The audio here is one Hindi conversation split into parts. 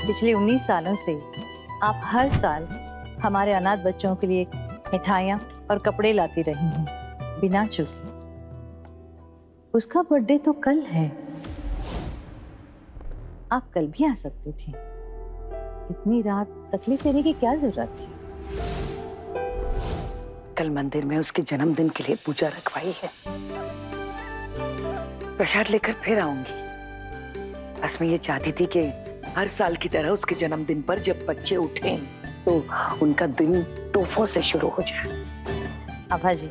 पिछले 19 सालों से आप हर साल हमारे अनाथ बच्चों के लिए मिठाइयाँ और कपड़े लाती रही हैं बिना चूके। उसका बर्थडे तो कल है, आप कल भी आ सकती थी। इतनी रात तकलीफ देने की क्या जरूरत थी? कल मंदिर में उसके जन्मदिन के लिए पूजा रखवाई है, प्रसाद लेकर फिर आऊंगी। बस मैं ये चाहती थी कि हर साल की तरह उसके जन्मदिन पर जब बच्चे उठें तो उनका दिन तोहफों से शुरू हो जाए। आभा जी,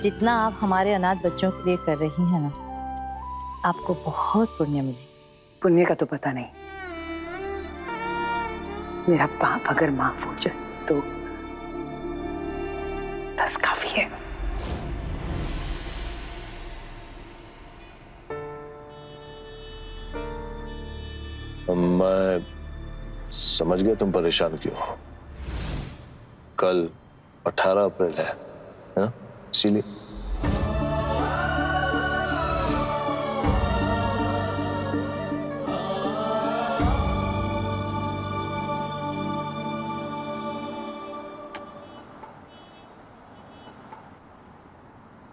जितना आप हमारे अनाथ बच्चों के लिए कर रही हैं ना, आपको बहुत पुण्य मिले। पुण्य का तो पता नहीं, मेरा पाप अगर माफ हो जाए तो बस काफी है। मैं समझ गया तुम परेशान क्यों हो। कल 18 अप्रैल है ना? इसीलिए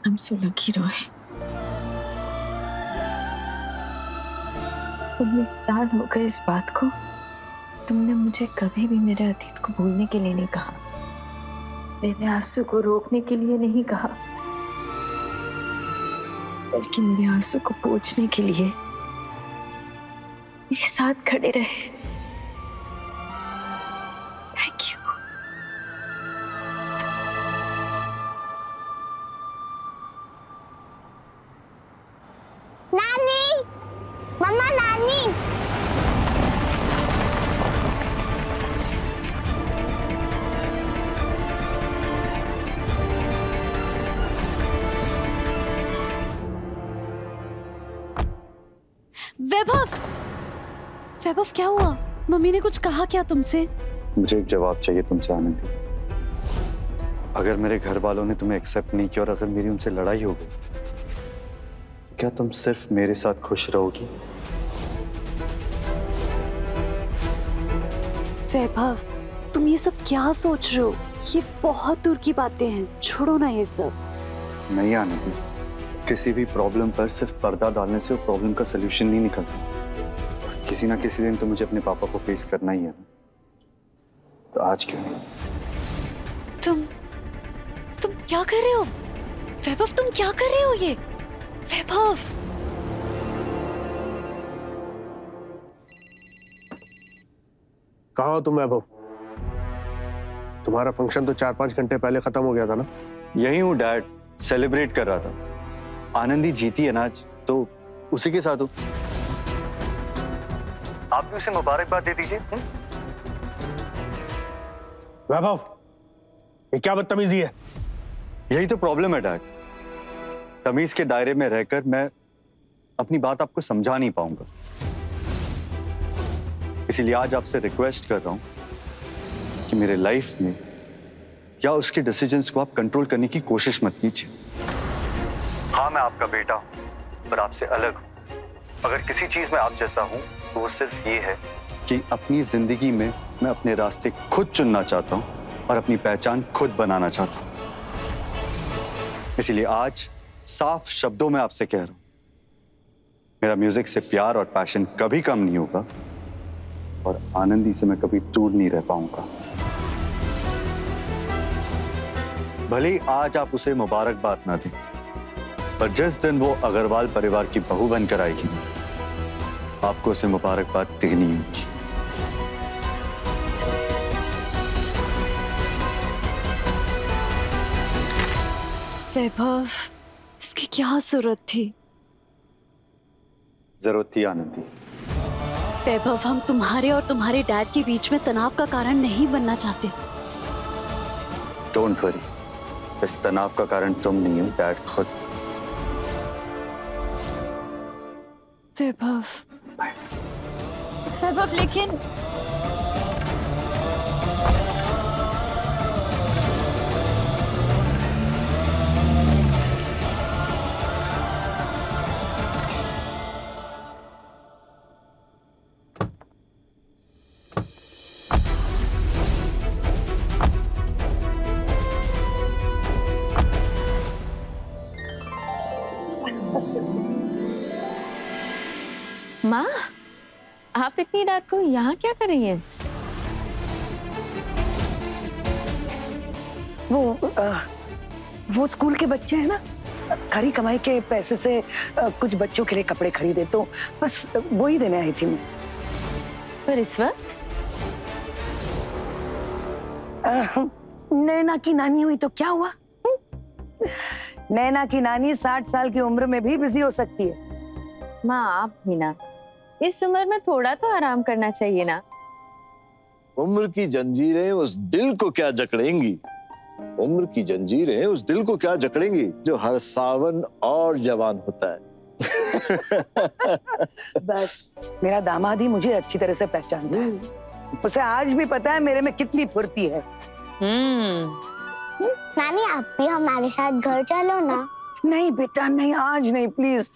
I'm so lucky, Roy. 19 साल हो गए इस बात को। तुमने मुझे कभी भी मेरे अतीत को भूलने के लिए नहीं कहा, मेरे आंसू को रोकने के लिए नहीं कहा, बल्कि मेरे आंसू को पोंछने के लिए मेरे साथ खड़े रहे। Thank you. नानी, मम्मा, नानी। वैभव, वैभव क्या हुआ? मम्मी ने कुछ कहा क्या तुमसे? मुझे एक जवाब चाहिए तुमसे आनंदी। अगर मेरे घर वालों ने तुम्हें एक्सेप्ट नहीं किया और अगर मेरी उनसे लड़ाई हो गई, क्या तुम सिर्फ मेरे साथ खुश रहोगी? वैभव, तुम ये सब क्या सोच रहे हो? ये बहुत दूर की बातें हैं, छोड़ो ना ये सब। नहीं आनंदी, किसी भी प्रॉब्लम पर सिर्फ पर्दा डालने से वो प्रॉब्लम का सोल्यूशन नहीं निकलता। और किसी ना किसी दिन तो मुझे अपने पापा को फेस करना ही है ना, तो आज क्यों नहीं? तुम क्या कर रहे हो वैभव? तुम क्या कर रहे हो ये? वैभव, कहाँ हो तुम वैभव? तुम्हारा फंक्शन तो 4-5 घंटे पहले खत्म हो गया था ना? यही हूँ डैड, सेलिब्रेट कर रहा था। आनंदी जीती है ना आज, तो उसी के साथ हूँ। आप भी उसे मुबारकबाद दे दीजिए। वैभव, ये क्या बदतमीजी है? यही तो प्रॉब्लम है डैड, तमीज के दायरे में रहकर मैं अपनी बात आपको समझा नहीं पाऊंगा। इसीलिए आज आपसे रिक्वेस्ट कर रहा हूं कि मेरे लाइफ में या उसके डिसीजंस को आप कंट्रोल करने की कोशिश मत कीजिए। हाँ, मैं आपका बेटा हूं, पर आपसे अलग हूं। अगर किसी चीज में आप जैसा हूं तो वो सिर्फ ये है कि अपनी जिंदगी में मैं अपने रास्ते खुद चुनना चाहता हूं और अपनी पहचान खुद बनाना चाहता हूं। इसीलिए आज साफ शब्दों में आपसे कह रहा हूं, मेरा म्यूजिक से प्यार और पैशन कभी कम नहीं होगा और आनंदी से मैं कभी दूर नहीं रह पाऊंगा। भले ही आज आप उसे मुबारकबाद ना दें, पर जिस दिन वो अग्रवाल परिवार की बहू बनकर आएगी, आपको उसे मुबारकबाद देनी होगी। वैभव, इसकी क्या जरूरत थी? जरूरत थी आनंदी। वैभव, हम तुम्हारे और तुम्हारे डैड के बीच में तनाव का कारण नहीं बनना चाहते। डोंट वरी, इस तनाव का कारण तुम नहीं हो, डैड खुद। वैभव, वैभव, लेकिन माँ, आप इतनी रात को यहाँ क्या कर रही हैं? वो स्कूल के बच्चे हैं ना, खरी कमाई के पैसे से कुछ बच्चों के लिए कपड़े खरीदे, तो बस वो ही देने आई थी मैं। पर इस वक्त नैना की नानी हुई तो क्या हुआ? नैना की नानी 60 साल की उम्र में भी बिजी हो सकती है। माँ, आप भी ना, इस उम्र में थोड़ा तो आराम करना चाहिए ना। उम्र की जंजीरें उस दिल को क्या जकड़ेंगी, उम्र की जंजीरें उस दिल को क्या जकड़ेंगी जो हर सावन और जवान होता है। बस मेरा दामाद ही मुझे अच्छी तरह से पहचानता है। उसे आज भी पता है मेरे में कितनी फुर्ती है। नानी आप भी हमारे साथ घर चलो ना। नहीं बेटा नहीं, आज नहीं प्लीज,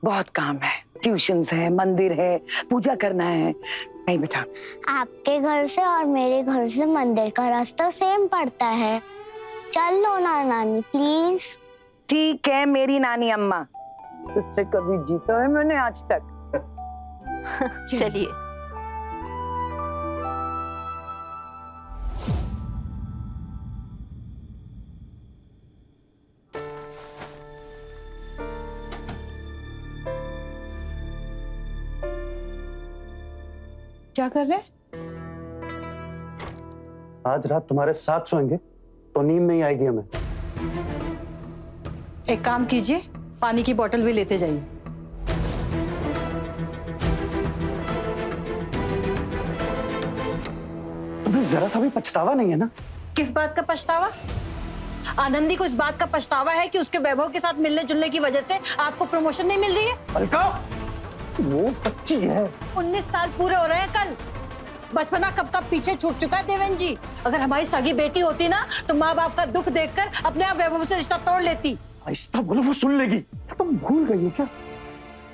बहुत काम है, ट्यूशंस है, मंदिर है, पूजा करना है। नहीं बेटा। आपके घर से और मेरे घर से मंदिर का रास्ता सेम पड़ता है, चल लो ना नानी प्लीज। ठीक है मेरी नानी अम्मा, तुझसे कभी जीता है मैंने आज तक। चलिए। क्या कर रहे हैं? आज रात तुम्हारे साथ सोएंगे तो नींद नहीं आएगी हमें। एक काम कीजिए, पानी की बोतल भी लेते जाइए। तुम्हें जरा सा भी पछतावा नहीं है ना? किस बात का पछतावा? आनंदी को इस बात का पछतावा है कि उसके वैभव के साथ मिलने जुलने की वजह से आपको प्रमोशन नहीं मिल रही है। अलका, वो बच्ची है। 19 साल पूरे हो रहे हैं कल। बचपना कब कब पीछे छूट चुका है देवेन जी। अगर हमारी सगी बेटी होती ना तो माँ बाप का दुख देखकर अपने आप वैभव से रिश्ता तोड़ लेती। ऐसा बोलो वो सुन लेगी। तुम भूल गई हो क्या?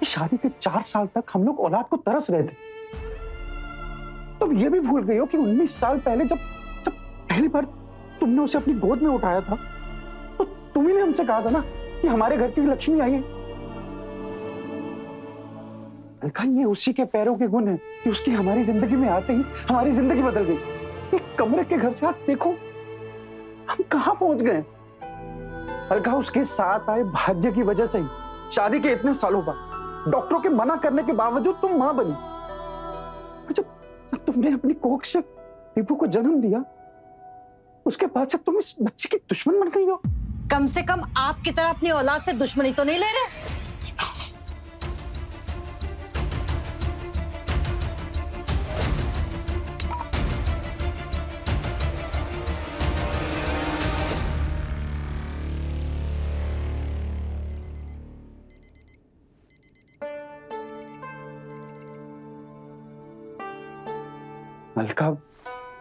शादी के 4 साल तक हम लोग औलाद को तरस रहे थे। तुम ये भी भूल गई हो कि 19 साल पहले जब पहली बार तुमने उसे अपनी गोद में उठाया था तो तुम्ही ने हमसे कहा था ना कि हमारे घर की लक्ष्मी आई है। अलका, ये उसी के पैरों के गुण है कि उसकी हमारी जिंदगी में आते ही हमारी जिंदगी बदल गई। एक कमरे के घर से आज देखो हम कहां पहुंच गए। अलका, उसके साथ आए भाग्य की वजह से ही शादी के इतने सालों बाद डॉक्टरों के मना करने के बावजूद तुम मां बनी। जब तुमने अपनी कोख से दीपू को जन्म दिया उसके बाद से तुम इस बच्चे की दुश्मन बन गई हो। कम से कम आपकी तरह अपनी औलाद से दुश्मनी तो नहीं ले रहे। अलका,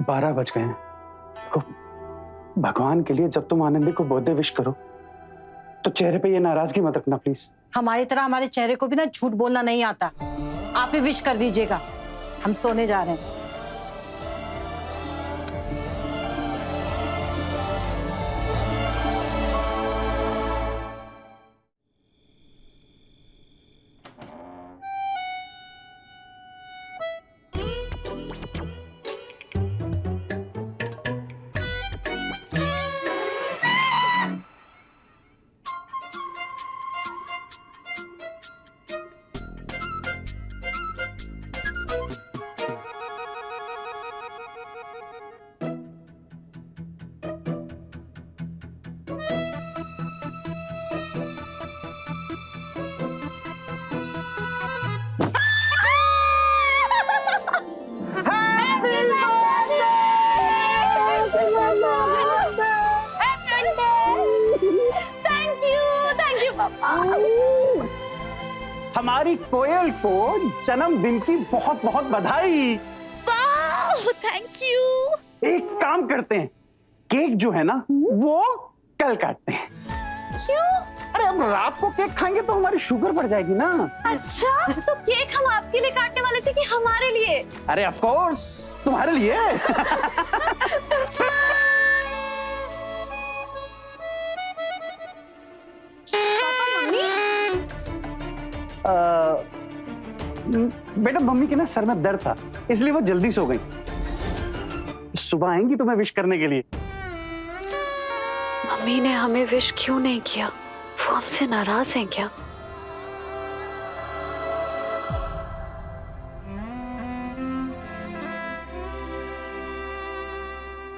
12 बज गए हैं। भगवान के लिए जब तुम आनंदी को बर्थडे विश करो तो चेहरे पे ये नाराजगी मत रखना प्लीज। हमारी तरह हमारे चेहरे को भी ना झूठ बोलना नहीं आता। आप ही विश कर दीजिएगा, हम सोने जा रहे हैं। हमारी कोयल को जन्मदिन की बहुत बहुत बधाई। Thank you. एक काम करते हैं, केक जो है ना वो कल काटते हैं। क्यों? अरे अब रात को केक खाएंगे तो हमारी शुगर बढ़ जाएगी ना। अच्छा, तो केक हम आपके लिए काटने वाले थे कि हमारे लिए? अरे ऑफ कोर्स तुम्हारे लिए। पापा, मम्मी, बेटा मम्मी के ना सर में दर्द था, इसलिए वो जल्दी सो गई। सुबह आएंगी तुम्हें विश करने के लिए। मम्मी ने हमें विश क्यों नहीं किया? वो हमसे नाराज हैं क्या?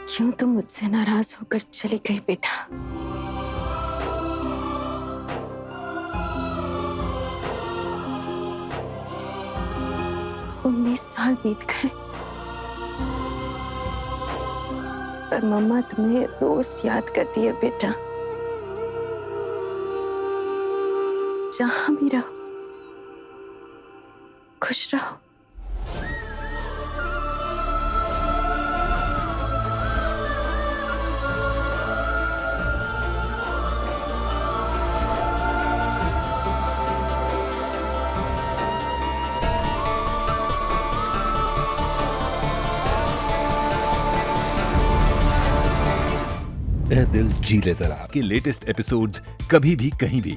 क्यों तुम मुझसे नाराज होकर चली गई बेटा? 19 साल बीत गए, पर मम्मा तुम्हें रोज याद करती है बेटा। जहां भी रहो खुश रहो। ए दिल जी ले जरा के लेटेस्ट एपिसोड्स कभी भी कहीं भी